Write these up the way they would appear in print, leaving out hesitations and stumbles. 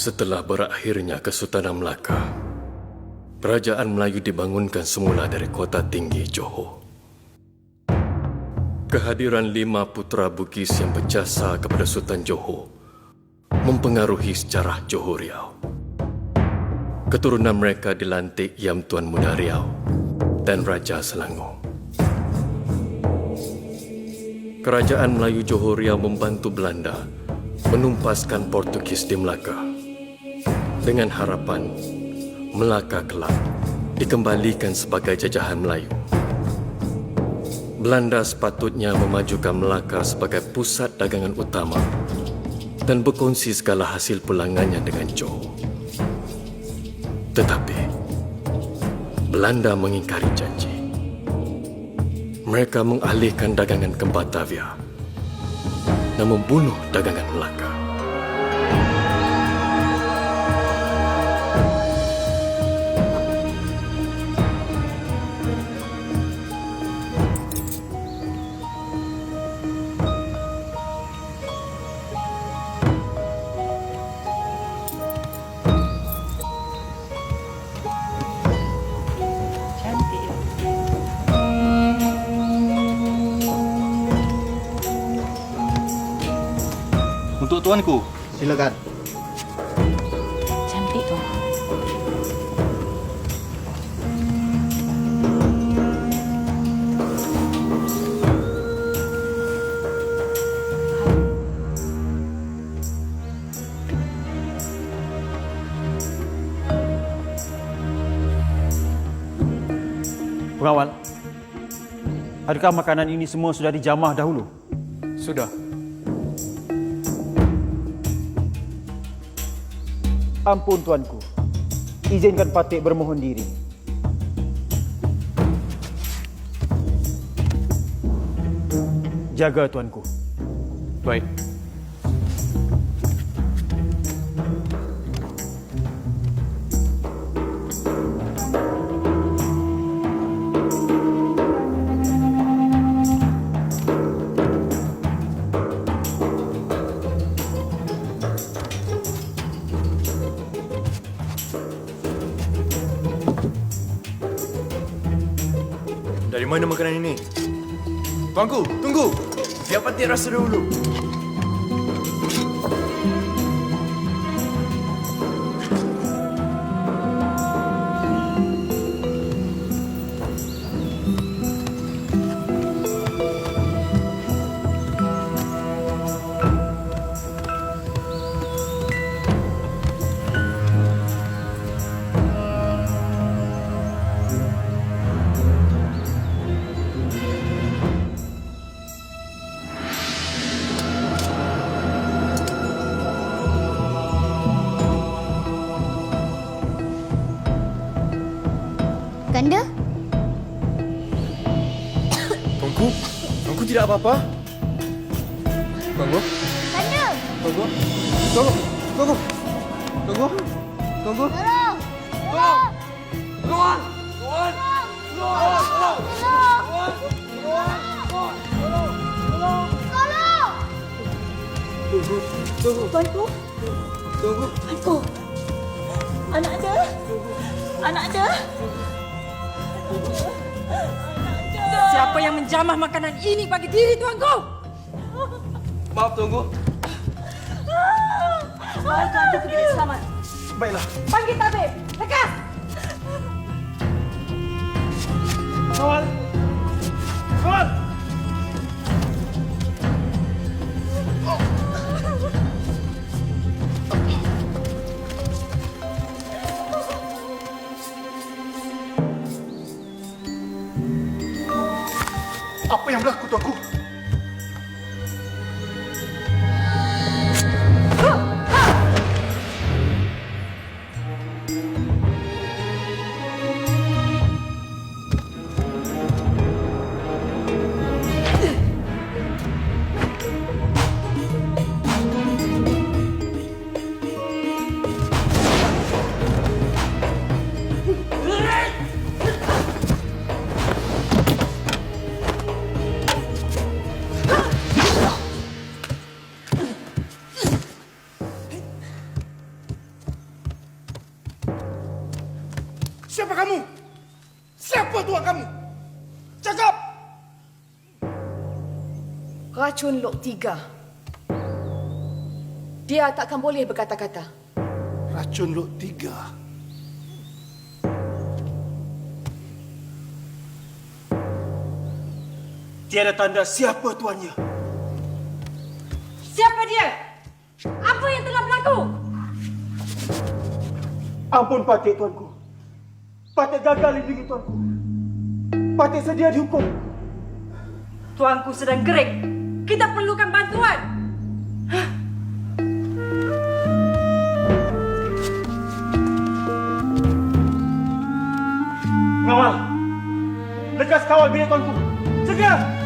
Setelah berakhirnya Kesultanan Melaka, Kerajaan Melayu dibangunkan semula dari kota tinggi Johor. Kehadiran 5 putera Bugis yang berjasa kepada Sultan Johor mempengaruhi sejarah Johor Riau. Keturunan mereka dilantik Yam Tuan Muda Riau dan Raja Selangor. Kerajaan Melayu Johor Riau membantu Belanda menumpaskan Portugis di Melaka dengan harapan Melaka kelak dikembalikan sebagai jajahan Melayu. Belanda sepatutnya memajukan Melaka sebagai pusat dagangan utama dan berkongsi segala hasil pulangannya dengan Johor. Tetapi Belanda mengingkari janji. Mereka mengalihkan dagangan ke Batavia dan membunuh dagangan Melaka. Untuk tuanku. Silakan. Cantik tuan. Pengawal, adakah makanan ini semua sudah dijamah dahulu? Sudah. Ampun tuanku, izinkan Patik bermohon diri. Jaga tuanku. Baik. Dari mana makanan ini? Tuanku, tunggu! Biar Patik rasa dahulu. Kanda? Tuanku tidak apa-apa? Tuanku? Kanda! Tuanku? Tuanku! Tuanku! Tuanku! Tolong! Tolong! Tuan! Tuan! Tuan! Tolong! Tuanku? Tuanku? Anak ada? Anak ada? Siapa yang menjamah makanan ini bagi diri tuanku? Maaf, Tuanku. Bawa tuanku pergi dengan selamat. Baiklah. Panggil tabib. Lekas. Kawan! Kawan! Apa yang berlaku, tuanku? tuan kami? Cakap! Racun Lok Tiga. Dia takkan boleh berkata-kata. Racun Lok Tiga. Tiada tanda siapa tuannya. Siapa dia? Apa yang telah berlaku? Ampun Patih tuanku. Patih gagal lindungi tuanku. Patih sedia dihukum. Tuanku sedang gerik. Kita perlukan bantuan. Ngawal. Lekas kawal bilik tuanku. Segera!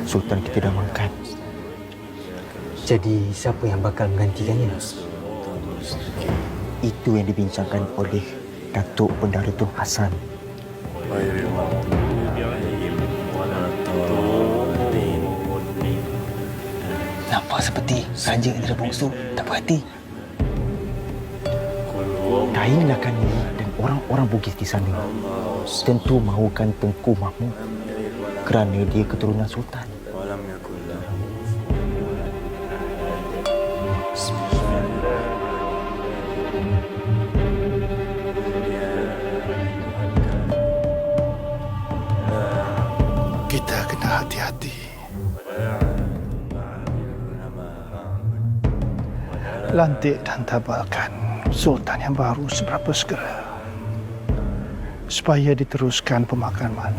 Sultan kita dah mangkat. Jadi siapa yang bakal menggantikannya? Itu yang dibincangkan oleh Datuk Bendahara Tun Hassan. Nampak seperti Raja Indra Bongso tak berhati. Dain Lakani dan orang-orang Bugis di sana tentu mahukan Tengku Mahmud kerana dia keturunan Sultan. Kita kena hati-hati. Lantik dan tabalkan Sultan yang baru seberapa segera supaya diteruskan pemakaman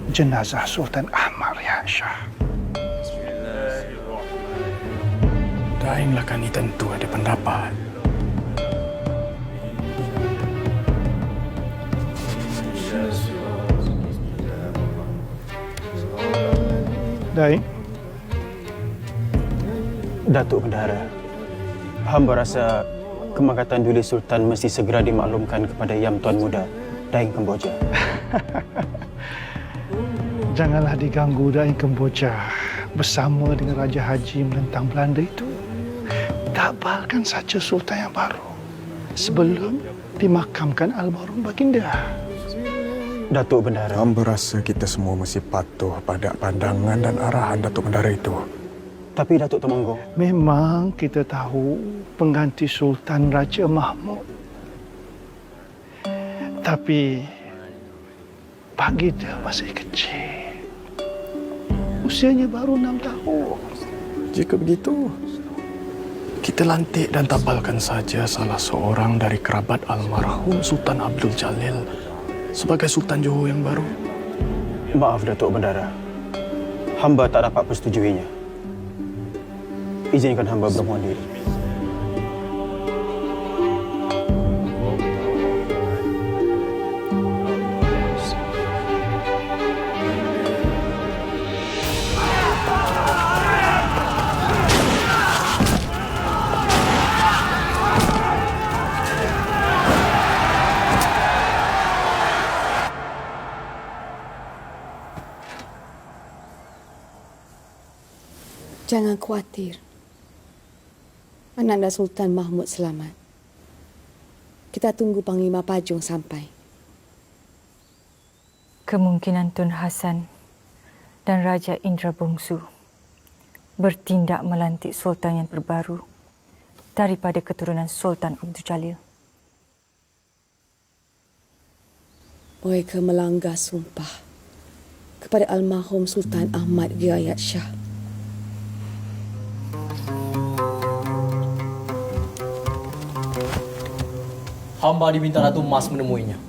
jenazah Sultan Ahmad Rehan Shah. Dain Lakani tentu ada pendapat. Dain? Datuk Bendahara, hamba rasa kemangkatan Duli Sultan mesti segera dimaklumkan kepada Yam Tuan Muda Daeng Kemboja. Janganlah diganggu Daeng Kemboja bersama dengan Raja Haji menentang Belanda itu. Tabalkan saja Sultan yang baru sebelum dimakamkan almarhum baginda. Datuk Bendahara, Hamba rasa kita semua mesti patuh pada pandangan dan arahan Datuk Bendahara itu. Tapi Datuk Temenggung, Memang kita tahu pengganti Sultan Raja Mahmud. Tapi bagi dia masih kecil. Usianya baru 6 tahun. Jika begitu, kita lantik dan tabalkan saja salah seorang dari kerabat almarhum Sultan Abdul Jalil sebagai Sultan Johor yang baru. maaf Datuk Bendara. Hamba tak dapat persetujuinya. Izinkan hamba bermohon diri. Jangan khawatir. Ananda Sultan Mahmud selamat. Kita tunggu Panglima Pajong sampai. Kemungkinan Tun Hasan dan Raja Indra Bongsu bertindak melantik Sultan yang terbaru daripada keturunan Sultan Abdul Jalil. Mereka melanggar sumpah kepada almarhum Sultan Ahmad Riayat Shah. Hamba diminta Ratu Mas menemuinya.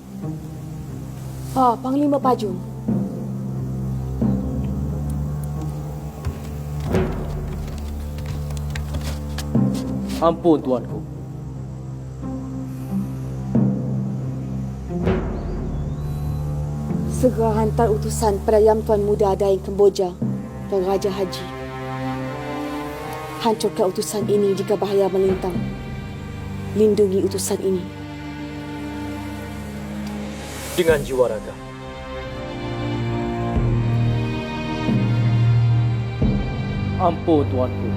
Panglima Pajong. Ampun, tuanku. Segera hantar utusan pada Yang Tuan Muda Daeng Kemboja dan Raja Haji. Hancurkan utusan ini jika bahaya melintang. Lindungi utusan ini. Dengan jiwa raga. Ampun, tuanku.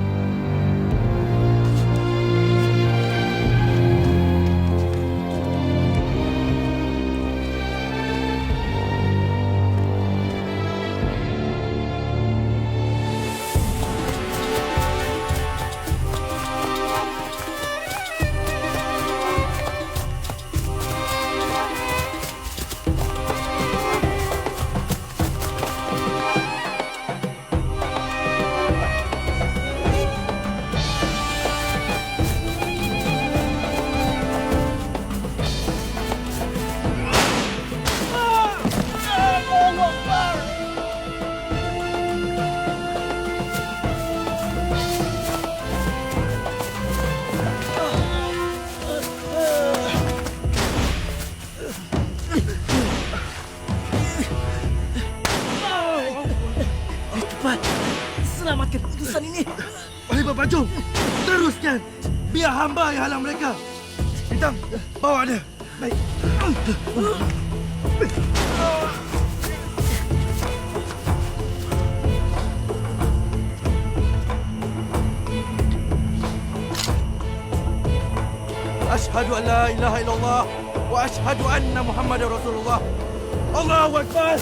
Selamatkan utusan ini. Panglima Pajong, teruskan. Biar hamba yang halang mereka. Bintang, bawa dia. Baik. Ashhadu an la ilaha illallah wa ashhadu anna Muhammadar Rasulullah. Allahu Akbar.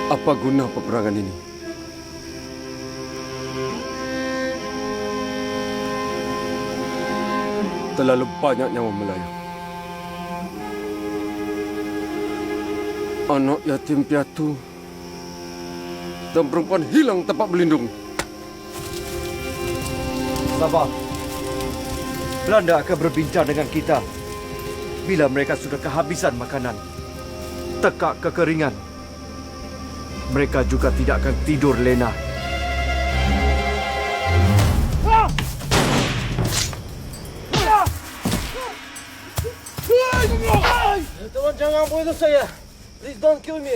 Apa guna peperangan ini? Terlalu banyak nyawa melayang. Anak yatim piatu dan perempuan hilang tempat berlindung. Sabar. Belanda akan berbincang dengan kita bila mereka sudah kehabisan makanan, tekak kekeringan. Mereka juga tidak akan tidur lena. Tuan, jangan bunuh saya. Please don't kill me.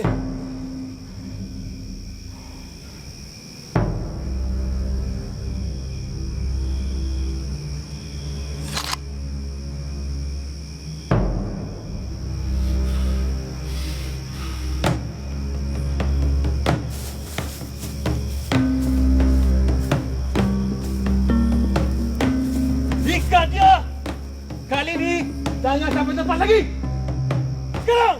Ikat dia! Kali ini, jangan sampai lepas lagi! Sekarang!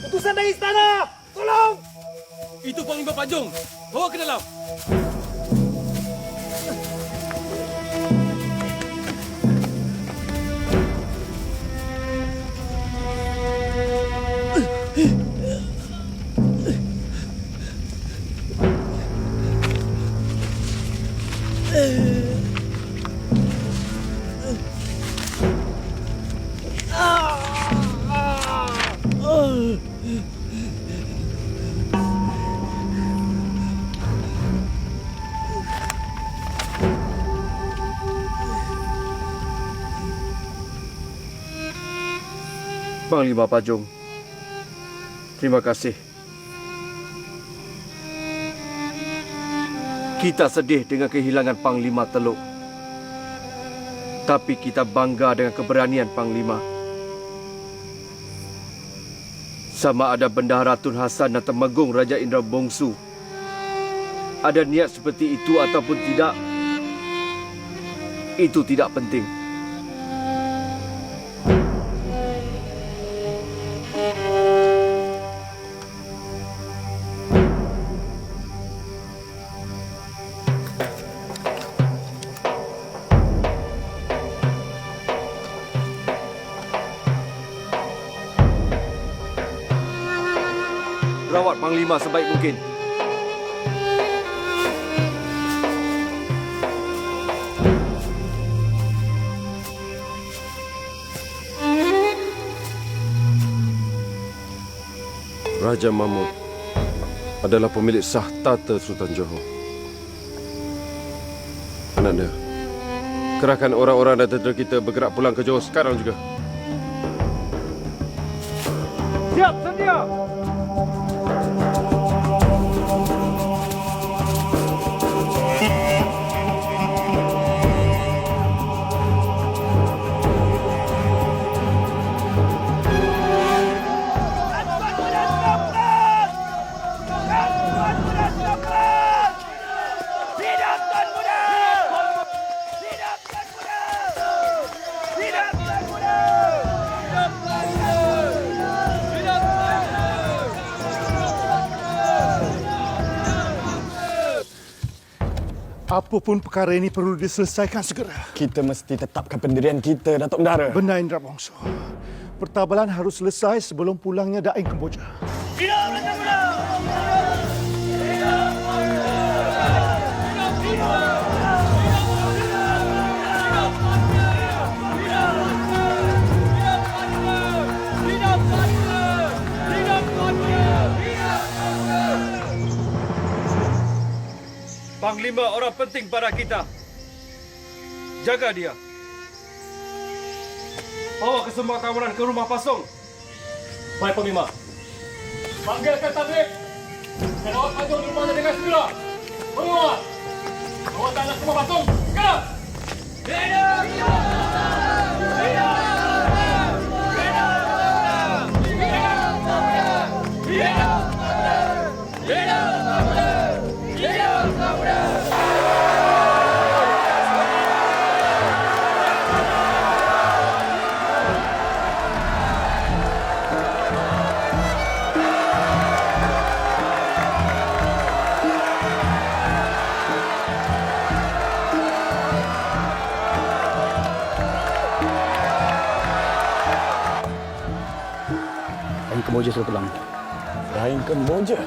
Utusan dari istana! Tolong! Itu Panglima Panjung. Bawa ke dalam. Panglima Pajung, terima kasih. Kita sedih dengan kehilangan Panglima Teluk. Tapi kita bangga dengan keberanian Panglima. Sama ada Bendahara Tun Hasan dan Temenggung Raja Indra Bongsu ada niat seperti itu ataupun tidak, itu tidak penting. Rawat Panglima sebaik mungkin. Raja Mahmud adalah pemilik sah tata Sultan Johor. Ananda, kerahkan orang-orang dan tentera kita bergerak pulang ke Johor sekarang juga. Siap, sedia! Apapun perkara ini perlu diselesaikan segera. Kita mesti tetapkan pendirian kita, Datuk Bendahara. Benar, Indra Bongsu. Pertabalan harus selesai sebelum pulangnya Daeng Kemboja. Hidup Raja Muda! Panglima orang penting pada kita. Jaga dia. Bawa ke semua kawanan ke rumah pasung. Baik, Panglima. Panggilkan tabib. Dan awak Pajung di rumahnya dengan segera. Menguat. Bawa tanah ke rumah pasung. Segera. Kemboja sudah pulang. Daeng Kemboja?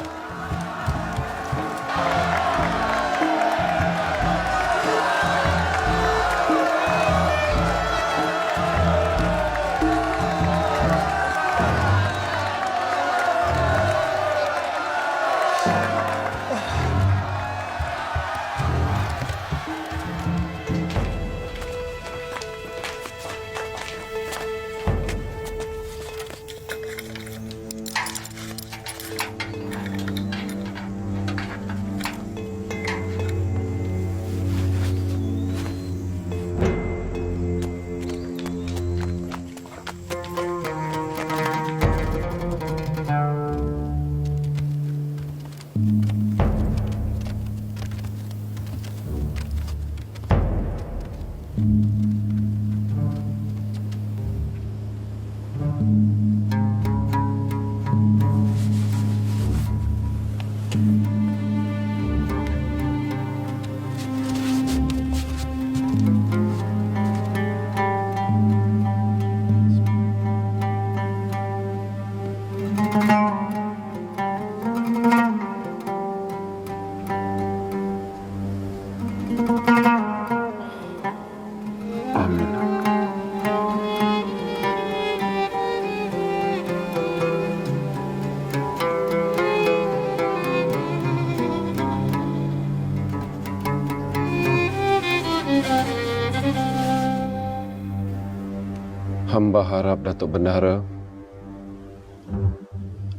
Hamba harap Datuk Bendahara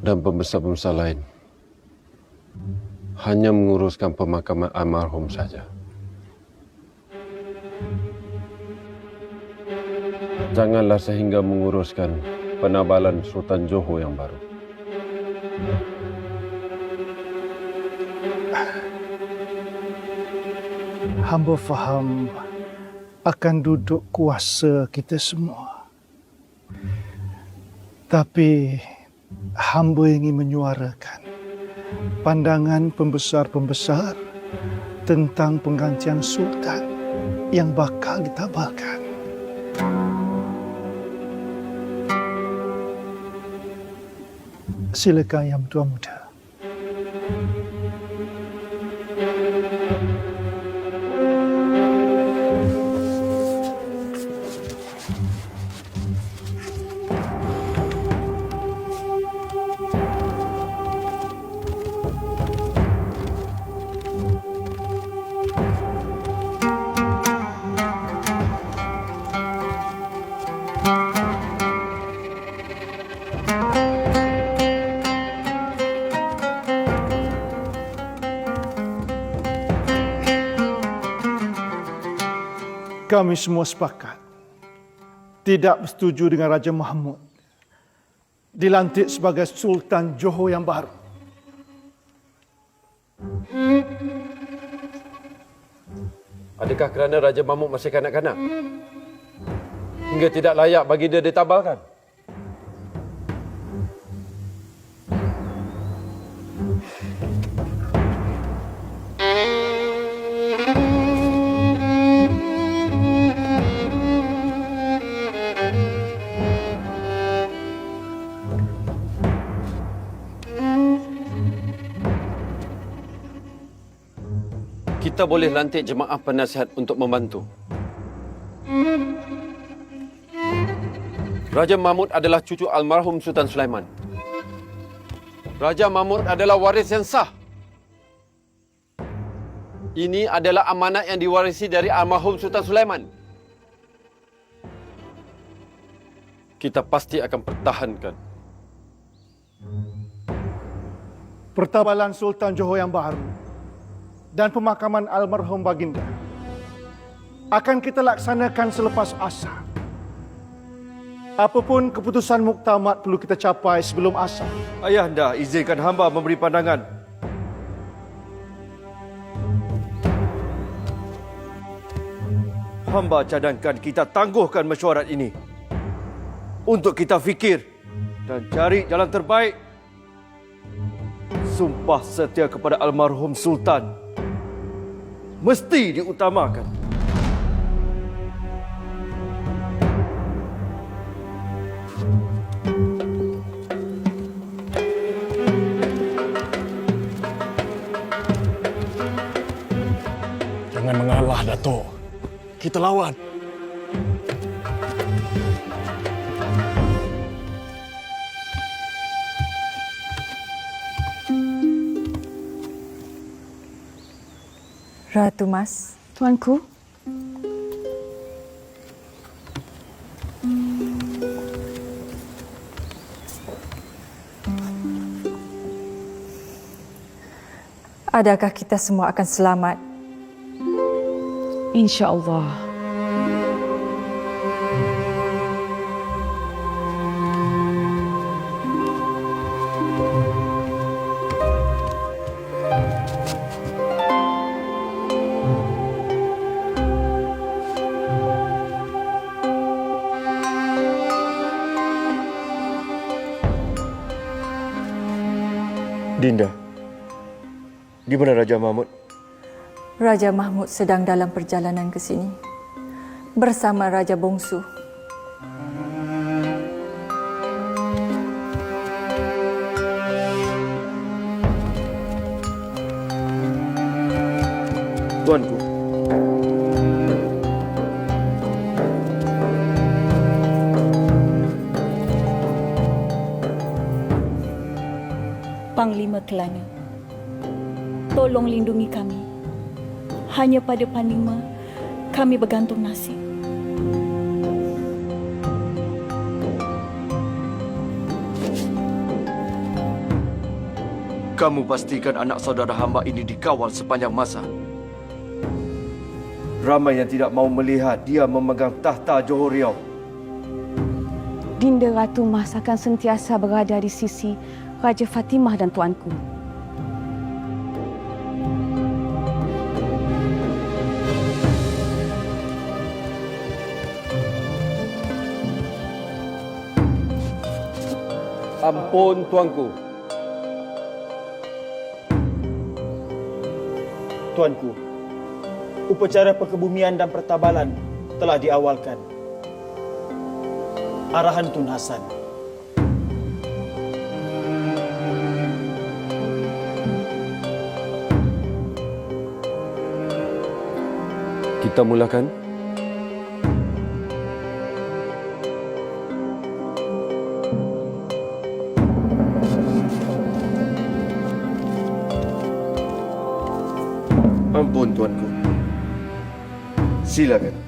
dan pembesar-pembesar lain hanya menguruskan pemakaman almarhum saja. Janganlah sehingga menguruskan penabalan Sultan Johor yang baru. Hamba faham akan duduk kuasa kita semua. Tapi hamba ingin menyuarakan pandangan pembesar-pembesar tentang penggantian sultan yang bakal ditabalkan. Silakan Yang Tuan Muda. Kami semua sepakat tidak bersetuju dengan Raja Mahmud dilantik sebagai Sultan Johor yang baru. Adakah kerana Raja Mahmud masih kanak-kanak hingga tidak layak bagi dia ditabalkan? Kita boleh lantik jemaah penasihat untuk membantu. Raja Mahmud adalah cucu almarhum Sultan Sulaiman. Raja Mahmud adalah waris yang sah. Ini adalah amanat yang diwarisi dari almarhum Sultan Sulaiman. Kita pasti akan pertahankan. Pertabalan Sultan Johor yang baru dan pemakaman almarhum baginda akan kita laksanakan selepas asar. Apapun keputusan muktamad perlu kita capai sebelum asar. Ayahanda, izinkan hamba memberi pandangan. Hamba cadangkan kita tangguhkan mesyuarat ini untuk kita fikir dan cari jalan terbaik. Sumpah setia kepada almarhum Sultan mesti diutamakan. kita lawan. Ratu Mas. Tuanku, adakah kita semua akan selamat? insya-Allah. Dinda, di mana Raja Mahmud? Raja Mahmud sedang dalam perjalanan ke sini bersama Raja Bongsu. Tuanku, Panglima Kelana, tolong lindungi kami. Hanya pada Panglima kami bergantung nasib. kamu pastikan anak saudara hamba ini dikawal sepanjang masa. Ramai yang tidak mau melihat dia memegang tahta Johor Riau. Dinda Ratu Mas akan sentiasa berada di sisi Raja Fatimah dan tuanku. Ampun tuanku. Tuanku, upacara perkebumian dan pertabalan telah diawalkan. Arahan Tun Hasan. Kita mulakan. Ampun tuanku. Silakan.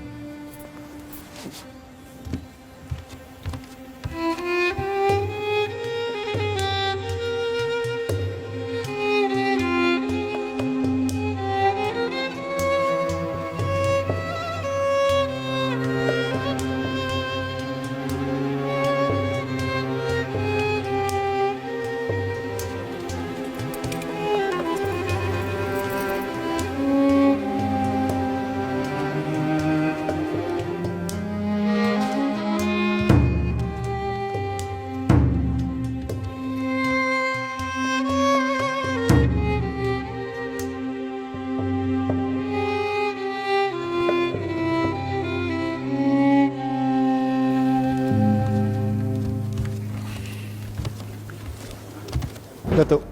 Datuk,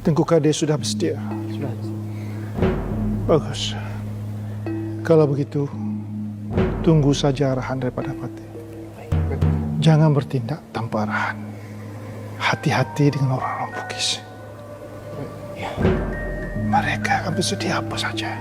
Tengku Kades sudah bersedia. Sudah. Bagus. Kalau begitu, tunggu saja arahan daripada Patih. Jangan bertindak tanpa arahan. Hati-hati dengan orang-orang Bugis. Mereka akan bersedia apa saja.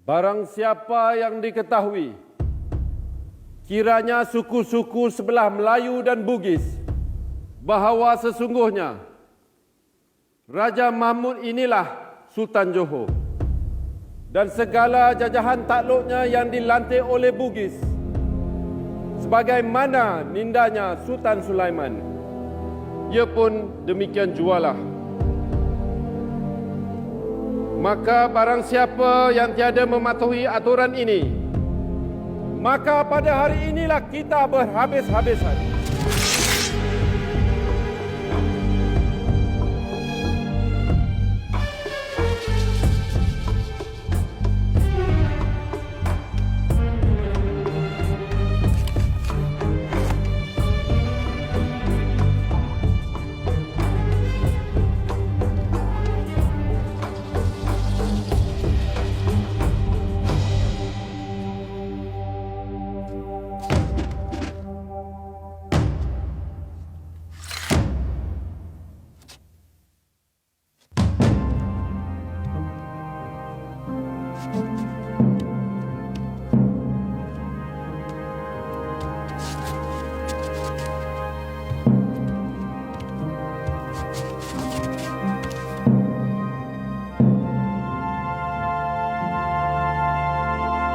Barang siapa yang diketahui kiranya suku-suku sebelah Melayu dan Bugis bahawa sesungguhnya Raja Mahmud inilah Sultan Johor dan segala jajahan takluknya yang dilantik oleh Bugis sebagaimana nindanya Sultan Sulaiman, ia pun demikian jualah. Maka barang siapa yang tiada mematuhi aturan ini, maka pada hari inilah kita berhabis-habisan.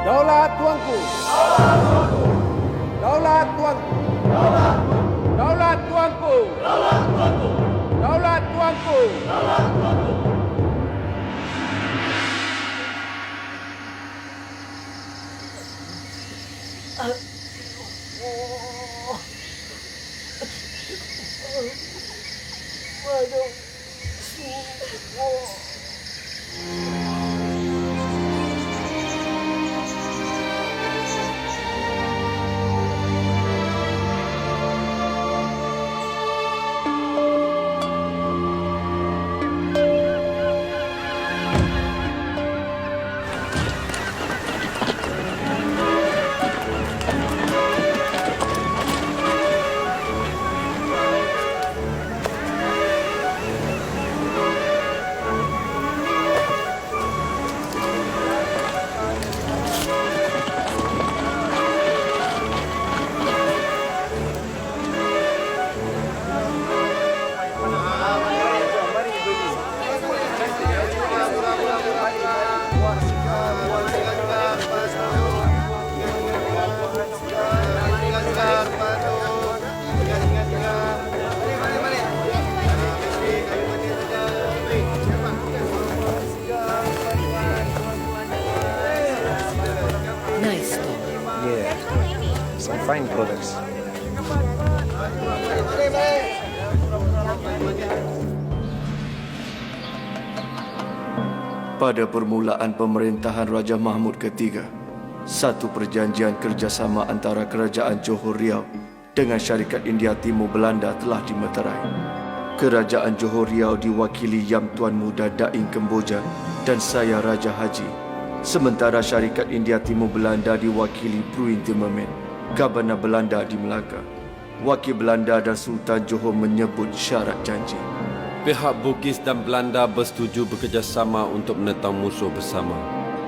Daulat tuanku. Daulat tuanku. Daulat tuanku. Daulat tuanku. Nice store. Yeah, some fine products. Pada permulaan pemerintahan Raja Mahmud ketiga, satu perjanjian kerjasama antara Kerajaan Johor Riau dengan Syarikat India Timur Belanda telah dimeterai. Kerajaan Johor Riau diwakili Yang Tuan Muda Daing Kemboja dan saya Raja Haji. Sementara Syarikat India Timur Belanda diwakili Pruin Timmerman, Gubernur Belanda di Melaka. Wakil Belanda dan Sultan Johor menyebut syarat janji. Pihak Bugis dan Belanda bersetuju bekerjasama untuk menentang musuh bersama.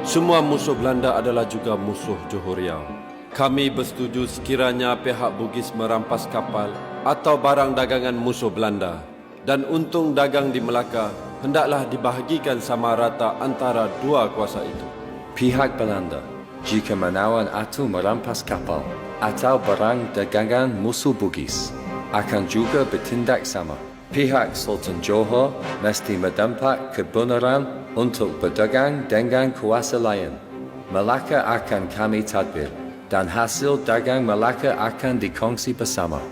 Semua musuh Belanda adalah juga musuh Johor Riau. Kami bersetuju sekiranya pihak Bugis merampas kapal atau barang dagangan musuh Belanda dan untung dagang di Melaka hendaklah dibahagikan sama rata antara dua kuasa itu. Pihak Belanda, jika menawan atau merampas kapal atau barang dagangan musuh Bugis, akan juga bertindak sama. Pihak Sultan Johor mesti mendapat kebenaran untuk berdagang dengan kuasa lain. Melaka akan kami tadbir dan hasil dagang Melaka akan dikongsi bersama.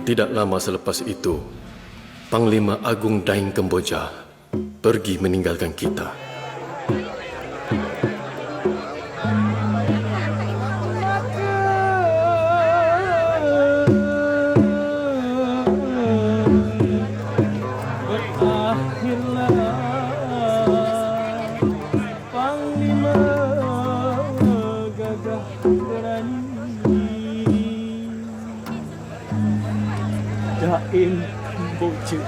Tidak lama selepas itu, Panglima Agung Daing Kemboja pergi meninggalkan kita. Daing Kemboja.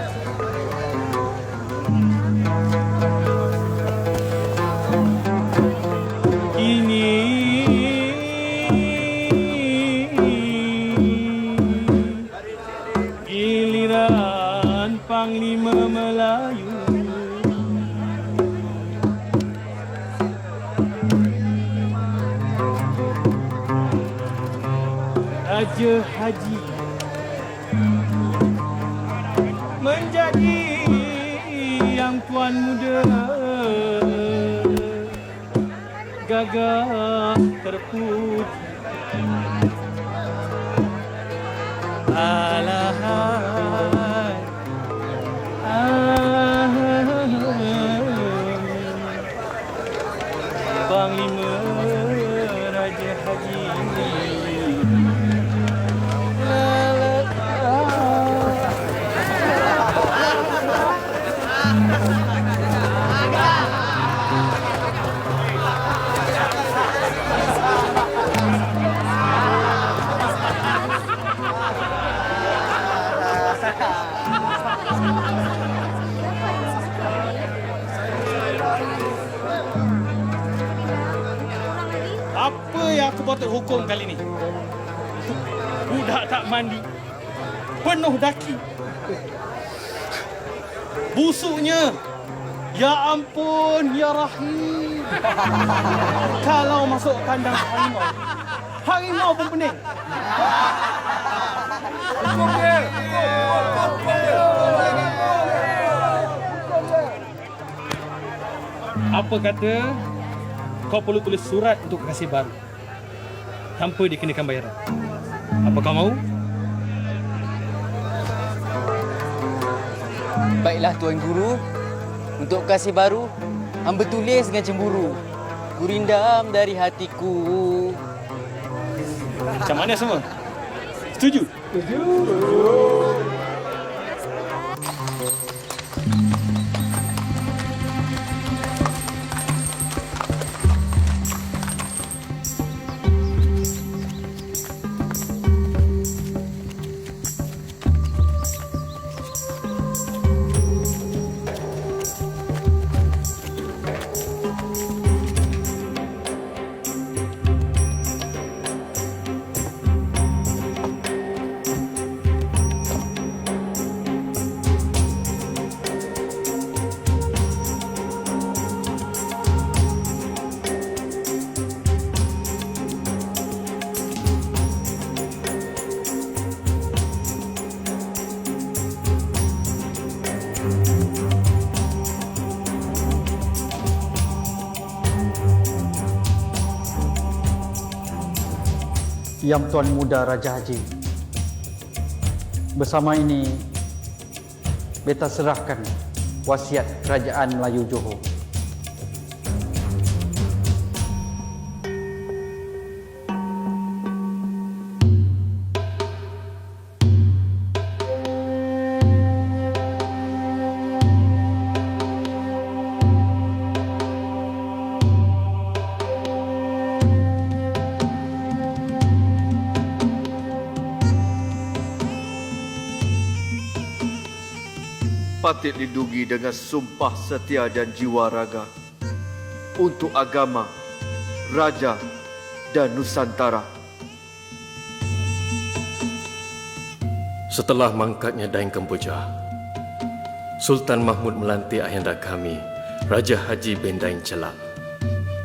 Raja Haji menjadi yang tuan muda, gagah terpuji. Alahai, Panglima Raja Haji. Apa yang aku patut hukum kali ni? Budak tak mandi, penuh daki, busuknya. Ya ampun, ya Rahim. Kalau masuk kandang harimau, harimau pun pening. Apa kata kau perlu tulis surat untuk kekasih baru tanpa dikenakan bayaran? Apa kau mahu? Baiklah Tuan Guru. Untuk kekasih baru, hamba tulis dengan cemburu. Gurindam dari hatiku. Macam mana semua? Setuju? Setuju. Yang Tuan Muda Raja Haji. Bersama ini, beta serahkan wasiat Kerajaan Melayu Johor. Patut lindungi dengan sumpah setia dan jiwa raga untuk agama, raja dan Nusantara. Setelah mangkatnya Daeng Kemboja, Sultan Mahmud melantik ayahanda kami, Raja Haji bin Daeng Chelak,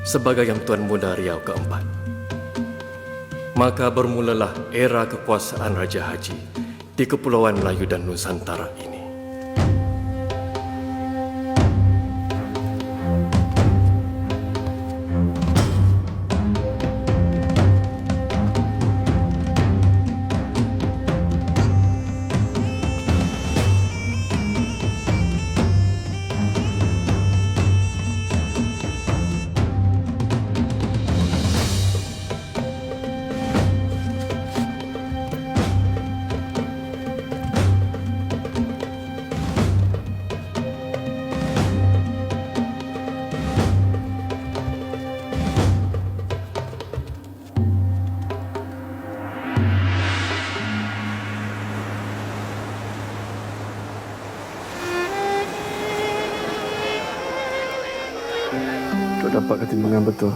sebagai Yang Tuan Muda Riau keempat. Maka bermulalah era kekuasaan Raja Haji di Kepulauan Melayu dan Nusantara ini. Kau dapat ketimbangan betul.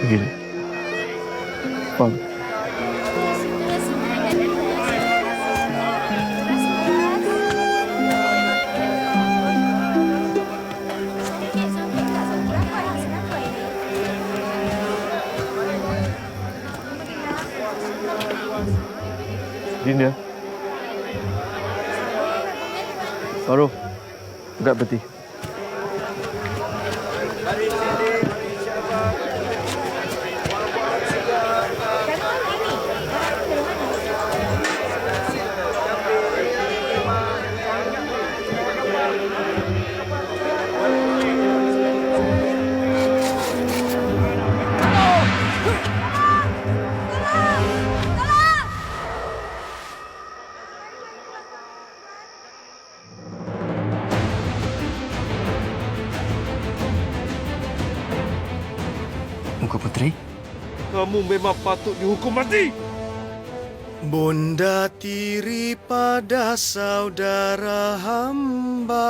Begini. Faham? Baru. Agak berhenti. Muka Putri? Kamu memang patut dihukum mati. Bunda tiri pada saudara hamba.